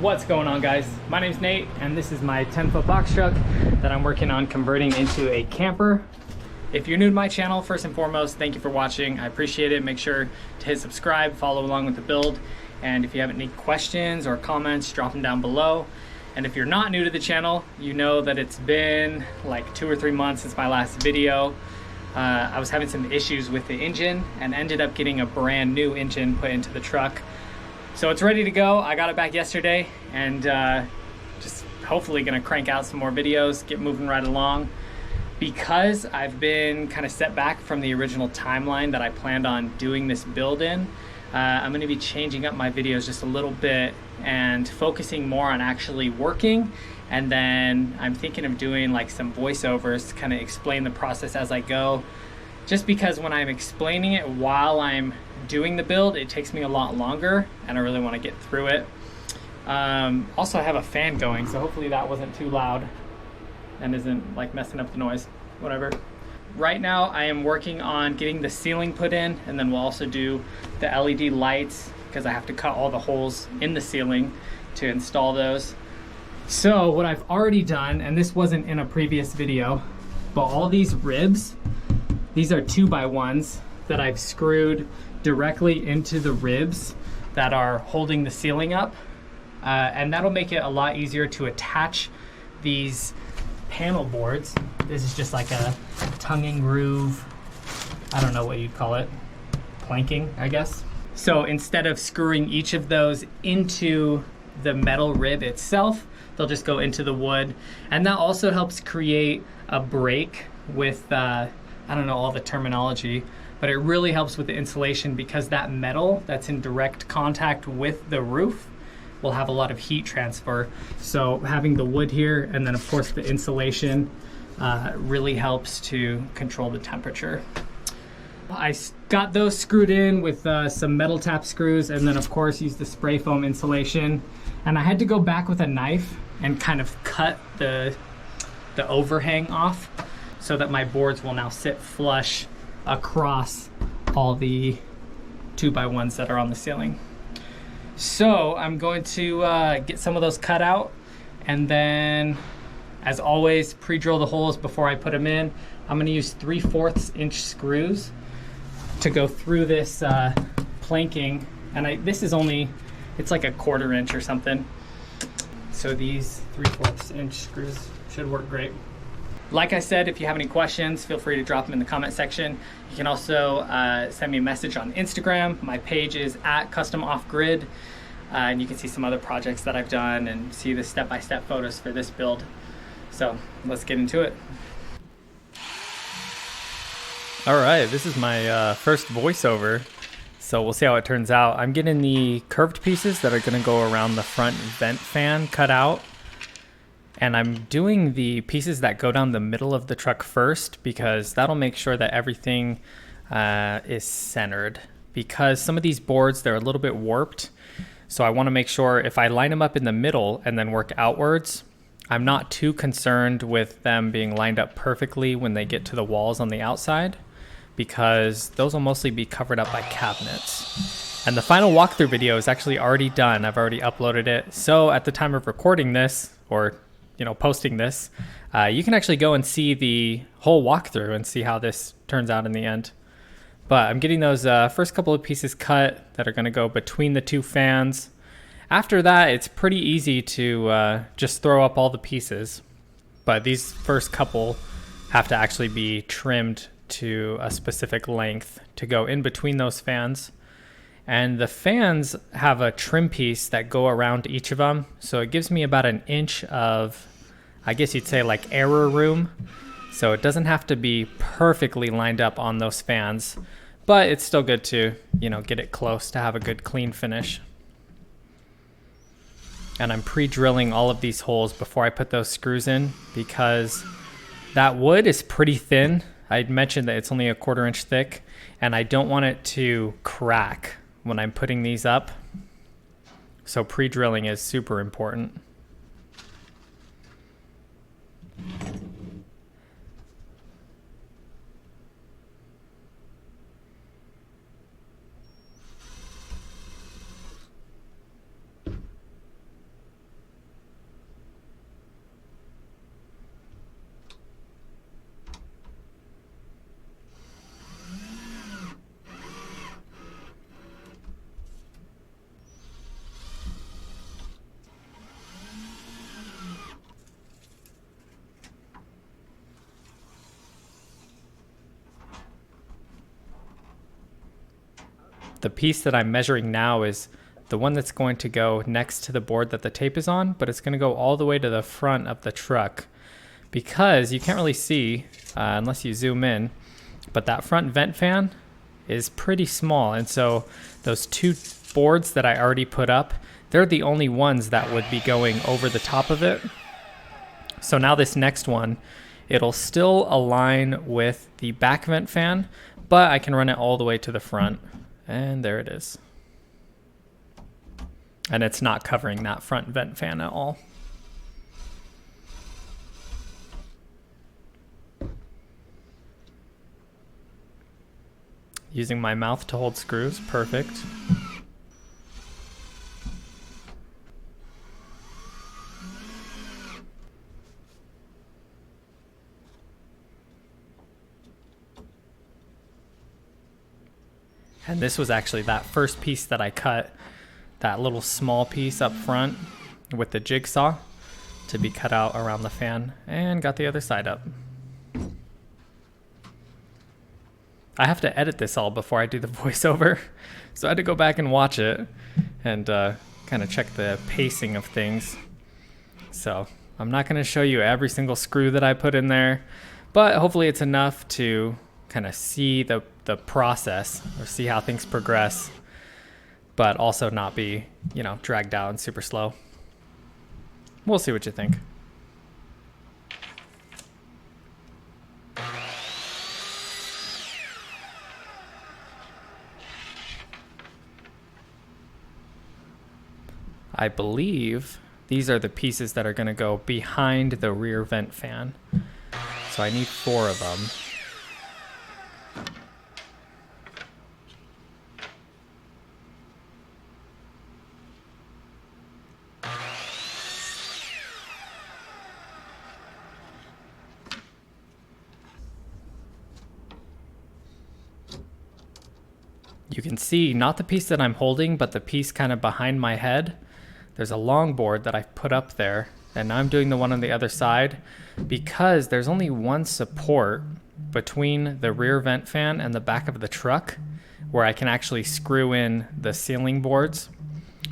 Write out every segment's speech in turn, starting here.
What's going on, guys? My name's Nate and this is my 10-foot box truck that I'm working on converting into a camper. If you're new to my channel, first and foremost, thank you for watching. I appreciate it. Make sure to hit subscribe, follow along with the build, and if you have any questions or comments, drop them down below. And if you're not new to the channel, you know that it's been like 2 or 3 months since my last video. I was having some issues with the engine and ended up getting a brand new engine put into the truck. So it's ready to go. I got it back yesterday and just hopefully gonna crank out some more videos, get moving right along. Because I've been kind of set back from the original timeline that I planned on doing this build in, I'm gonna be changing up my videos just a little bit and focusing more on actually working. And then I'm thinking of doing like some voiceovers to kind of explain the process as I go. Just because when I'm explaining it while I'm doing the build, it takes me a lot longer and I really want to get through it. Also, I have a fan going, so hopefully that wasn't too loud and isn't like messing up the noise, whatever. Right now I am working on getting the ceiling put in, and then we'll also do the LED lights because I have to cut all the holes in the ceiling to install those. So what I've already done, and this wasn't in a previous video, but all these ribs, these are 2x1s that I've screwed directly into the ribs that are holding the ceiling up. And that'll make it a lot easier to attach these panel boards. This is just like a tongue and groove, I don't know what you'd call it, planking, I guess. So instead of screwing each of those into the metal rib itself, they'll just go into the wood. And that also helps create a break with, I don't know all the terminology, but it really helps with the insulation because that metal that's in direct contact with the roof will have a lot of heat transfer. So having the wood here and then of course the insulation really helps to control the temperature. I got those screwed in with some metal tap screws, and then of course use the spray foam insulation. And I had to go back with a knife and kind of cut the overhang off so that my boards will now sit flush across all the 2x1s that are on the ceiling. So I'm going to get some of those cut out, and then as always pre-drill the holes before I put them in. I'm gonna use 3/4 inch screws to go through this planking, and this is only, it's like a 1/4 inch or something. So these 3/4 inch screws should work great. Like I said, if you have any questions, feel free to drop them in the comment section. You can also send me a message on Instagram. My page is @CustomOffGrid, and you can see some other projects that I've done and see the step-by-step photos for this build. So let's get into it. All right, this is my first voiceover, so we'll see how it turns out. I'm getting the curved pieces that are gonna go around the front vent fan cut out. And I'm doing the pieces that go down the middle of the truck first because that'll make sure that everything is centered. Because some of these boards, they're a little bit warped. So I wanna make sure if I line them up in the middle and then work outwards, I'm not too concerned with them being lined up perfectly when they get to the walls on the outside, because those will mostly be covered up by cabinets. And the final walkthrough video is actually already done. I've already uploaded it. So at the time of recording this, or posting this, you can actually go and see the whole walkthrough and see how this turns out in the end. But I'm getting those first couple of pieces cut that are gonna go between the two fans. After that, it's pretty easy to just throw up all the pieces. But these first couple have to actually be trimmed to a specific length to go in between those fans. And the fans have a trim piece that go around each of them. So it gives me about 1 inch of, I guess you'd say like error room. So it doesn't have to be perfectly lined up on those fans, but it's still good to, get it close to have a good clean finish. And I'm pre-drilling all of these holes before I put those screws in because that wood is pretty thin. I'd mentioned that it's only 1/4 inch thick, and I don't want it to crack when I'm putting these up. So pre-drilling is super important. The piece that I'm measuring now is the one that's going to go next to the board that the tape is on, but it's going to go all the way to the front of the truck because you can't really see unless you zoom in, but that front vent fan is pretty small. And so those two boards that I already put up, they're the only ones that would be going over the top of it. So now this next one, it'll still align with the back vent fan, but I can run it all the way to the front. And there it is. And it's not covering that front vent fan at all. Using my mouth to hold screws, perfect. And this was actually that first piece that I cut, that little small piece up front with the jigsaw to be cut out around the fan, and got the other side up. I have to edit this all before I do the voiceover, so I had to go back and watch it and kind of check the pacing of things. So I'm not going to show you every single screw that I put in there, but hopefully it's enough to kind of see the process or see how things progress, but also not be, you know, dragged out and super slow. We'll see what you think. I believe these are the pieces that are going to go behind the rear vent fan. So I need 4 of them. You can see not the piece that I'm holding, but the piece kind of behind my head. There's a long board that I've put up there, and I'm doing the one on the other side because there's only one support between the rear vent fan and the back of the truck where I can actually screw in the ceiling boards.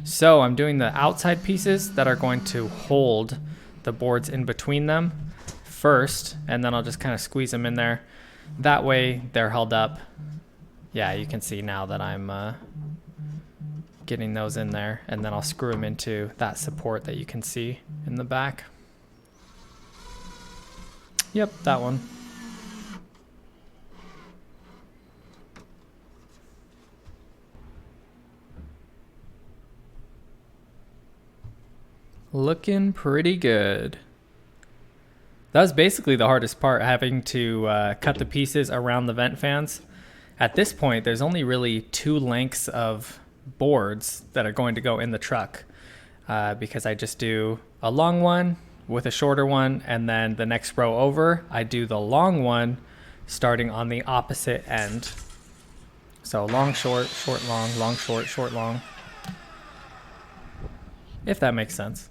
So I'm doing the outside pieces that are going to hold the boards in between them first, and then I'll just kind of squeeze them in there. That way they're held up. Yeah, you can see now that I'm getting those in there, and then I'll screw them into that support that you can see in the back. Yep, that one. Looking pretty good. That was basically the hardest part, having to cut the pieces around the vent fans. At this point, there's only really 2 lengths of boards that are going to go in the truck because I just do a long one with a shorter one, and then the next row over, I do the long one starting on the opposite end. So long, short, short, long, short, short, long. If that makes sense.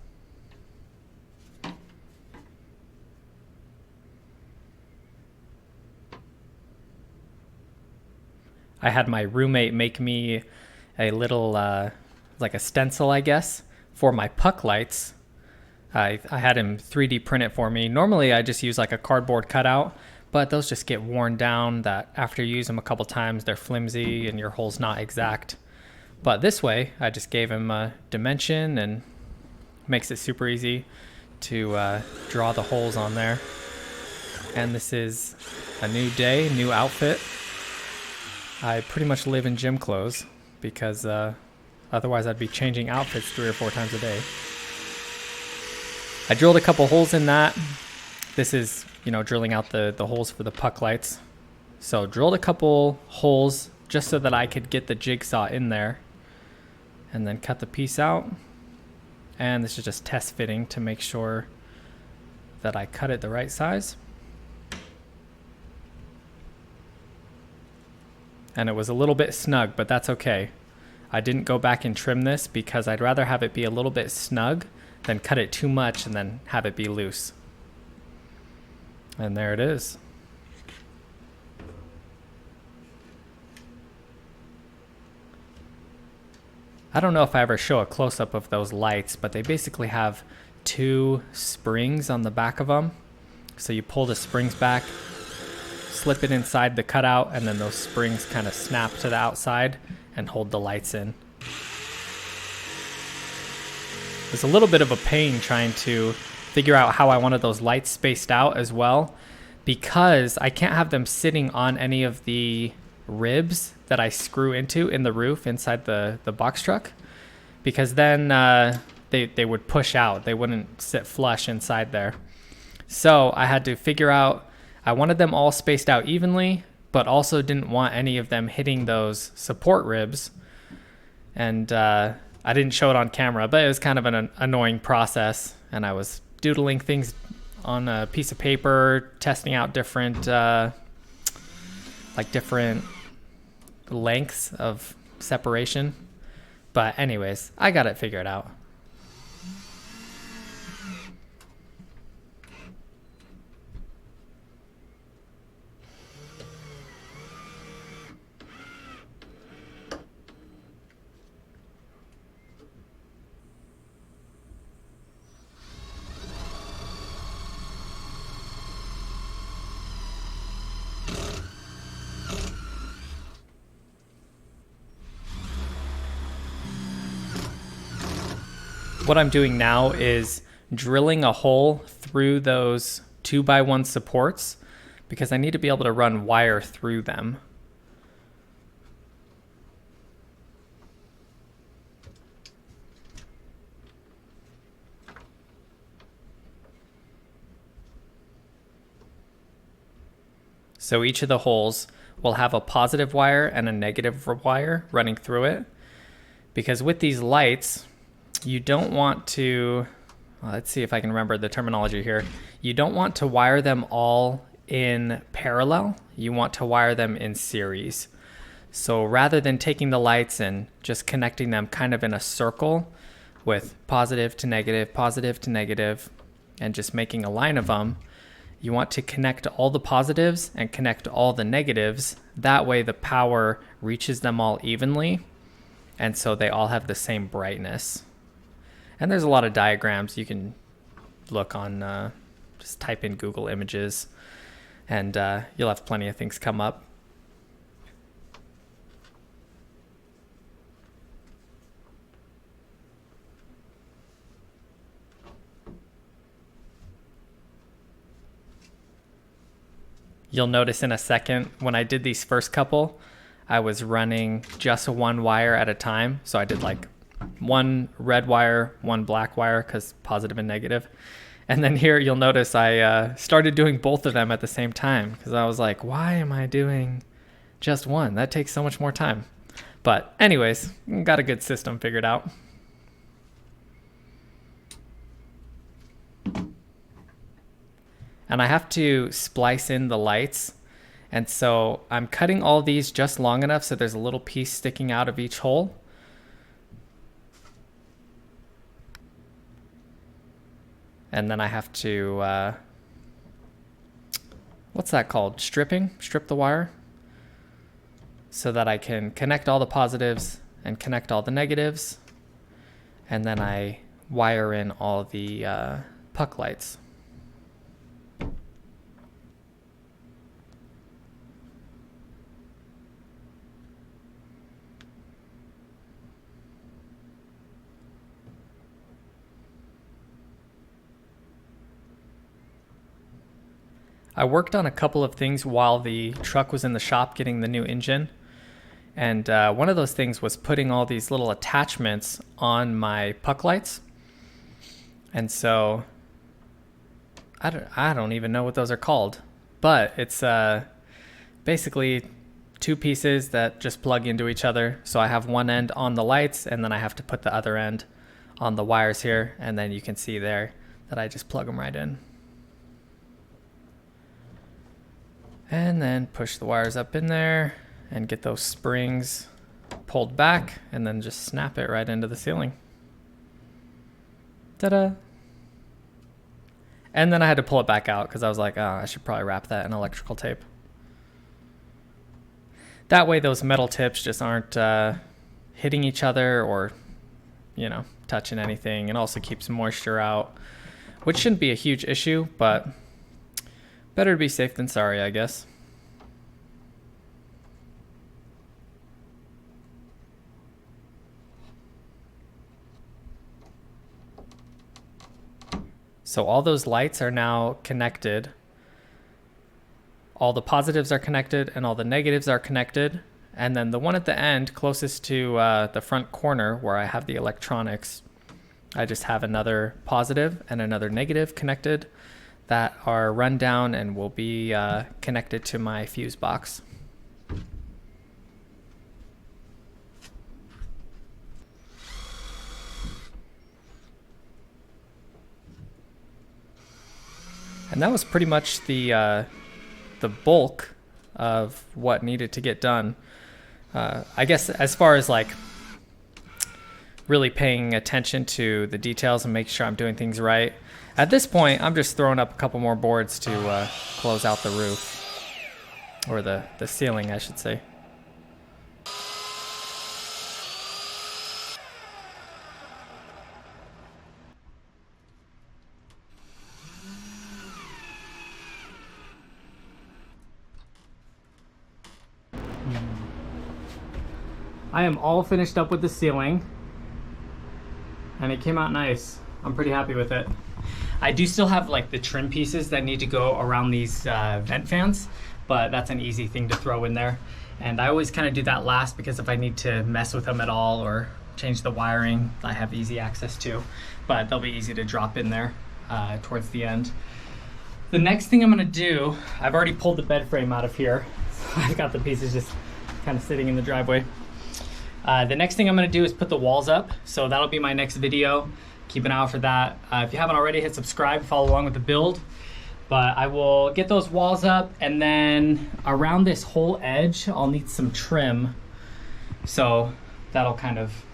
I had my roommate make me a little, like a stencil, I guess, for my puck lights. I had him 3D print it for me. Normally I just use like a cardboard cutout, but those just get worn down that after you use them a couple times, they're flimsy and your hole's not exact. But this way, I just gave him a dimension and makes it super easy to draw the holes on there. And this is a new day, new outfit. I pretty much live in gym clothes because otherwise I'd be changing outfits 3 or 4 times a day. I drilled a couple holes in that. This is, you know, drilling out the holes for the puck lights. So drilled a couple holes just so that I could get the jigsaw in there and then cut the piece out. And this is just test fitting to make sure that I cut it the right size. And it was a little bit snug, but that's okay. I didn't go back and trim this because I'd rather have it be a little bit snug than cut it too much and then have it be loose. And there it is. I don't know if I ever show a close-up of those lights, but they basically have two springs on the back of them. So you pull the springs back, slip it inside the cutout, and then those springs kind of snap to the outside and hold the lights in. It's a little bit of a pain trying to figure out how I wanted those lights spaced out as well, because I can't have them sitting on any of the ribs that I screw into in the roof inside the box truck, because then they would push out. They wouldn't sit flush inside there. So I had to figure out, I wanted them all spaced out evenly, but also didn't want any of them hitting those support ribs. And I didn't show it on camera, but it was kind of an annoying process. And I was doodling things on a piece of paper, testing out different, different lengths of separation. But anyways, I got it figured out. What I'm doing now is drilling a hole through those 2x1 supports because I need to be able to run wire through them. So each of the holes will have a positive wire and a negative wire running through it, because with these lights, you don't want to, well, let's see if I can remember the terminology here. You don't want to wire them all in parallel. You want to wire them in series. So rather than taking the lights and just connecting them kind of in a circle with positive to negative, and just making a line of them, you want to connect all the positives and connect all the negatives. That way the power reaches them all evenly, and so they all have the same brightness. And there's a lot of diagrams you can look on, just type in Google Images, and you'll have plenty of things come up. You'll notice in a second, when I did these first couple, I was running just one wire at a time. So I did like one red wire, one black wire, because positive and negative. And then here you'll notice I started doing both of them at the same time, because I was like, why am I doing just one? That takes so much more time. But anyways, got a good system figured out. And I have to splice in the lights. And so I'm cutting all these just long enough so there's a little piece sticking out of each hole. And then I have to, what's that called? Strip the wire, so that I can connect all the positives and connect all the negatives. And then I wire in all the puck lights. I worked on a couple of things while the truck was in the shop getting the new engine. And one of those things was putting all these little attachments on my puck lights. And so I don't even know what those are called, but it's basically two pieces that just plug into each other. So I have one end on the lights, and then I have to put the other end on the wires here. And then you can see there that I just plug them right in. And then push the wires up in there and get those springs pulled back, and then just snap it right into the ceiling. Ta-da! And then I had to pull it back out because I was like, oh, I should probably wrap that in electrical tape. That way those metal tips just aren't hitting each other or you know, touching anything, and also keeps moisture out, which shouldn't be a huge issue, but better to be safe than sorry, I guess. So all those lights are now connected. All the positives are connected and all the negatives are connected. And then the one at the end, closest to the front corner where I have the electronics, I just have another positive and another negative connected that are run down and will be connected to my fuse box. And that was pretty much the bulk of what needed to get done. I guess as far as like really paying attention to the details and make sure I'm doing things right. At this point, I'm just throwing up a couple more boards to close out the roof, or the ceiling, I should say. I am all finished up with the ceiling, and it came out nice. I'm pretty happy with it. I do still have like the trim pieces that need to go around these vent fans, but that's an easy thing to throw in there. And I always kind of do that last because if I need to mess with them at all or change the wiring, I have easy access to, but they'll be easy to drop in there towards the end. The next thing I'm gonna do, I've already pulled the bed frame out of here. So I've got the pieces just kind of sitting in the driveway. The next thing I'm gonna do is put the walls up. So that'll be my next video. Keep an eye out for that. If you haven't already, hit subscribe, follow along with the build. But I will get those walls up, and then around this whole edge, I'll need some trim. So that'll kind of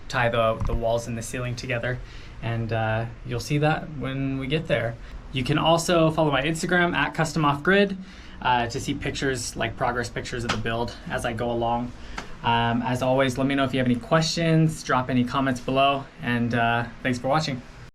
tie the walls and the ceiling together. And you'll see that when we get there. You can also follow my Instagram at CustomOffGrid to see pictures, like progress pictures of the build as I go along. As always, let me know if you have any questions, drop any comments below, and thanks for watching.